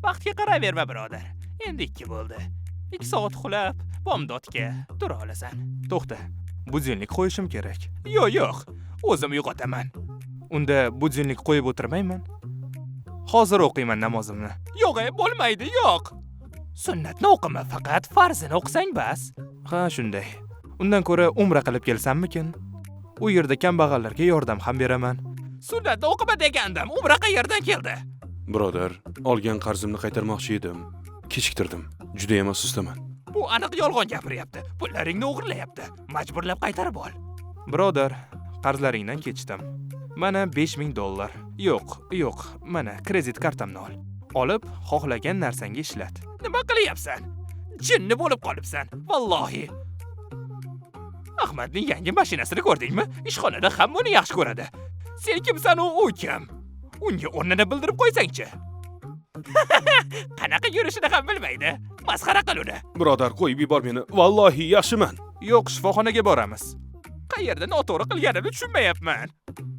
Vaqtga qaraverma, birodar. Endi 2 bo'ldi. 2 soat uxlab, bomdodga tura olasan. To'xta. Budilnik qo'yishim kerak. Yo'q. O'zim uyg'otaman. Unda budilnik qo'yib o'tirmayman. Hozir o'qiyman namozimni. Yo'q, bo'lmaydi, yo'q. Sunnatni o'qima, faqat farzini o'qisang bas. Ha, shunday. Undan ko'ra umra qilib kelsammikin? U yerda kambag'allarga yordam ham beraman. Sunnatni o'qima degandim. Umra qayerdan keldi? Birodar, olgan qarzimni qaytarmoqchi edim. Kechiktirdim. Juda ham afsusdaman. Bu aniq yolg'on gapiryapti. Pullaringni o'g'irlayapti. Majburlab qaytarib ol. Birodar, qarzlaringdan kechdim. Mana $5000. Yo'q, mana kredit kartamni ol. Olib, xohlagan narsangga ishlat. Nima qilyapsan? Jinni bo'lib qolibsan, vallohi. Ahmadning yangi mashinasini ko'rdingmi? Ishxonada hamma uni yaxshi ko'radi. Sen kimsan, u kim? Unga o'rnini bildirib qo'ysang-chi. Qanaqa yurishini ham bilmaydi. Masxara qil uni. Birodar, qo'yib yubor meni. Vallohi yaxshiman. Yo'q, shifoxonaga boramiz. Qayerda noto'g'ri qilganimni tushunmayapman.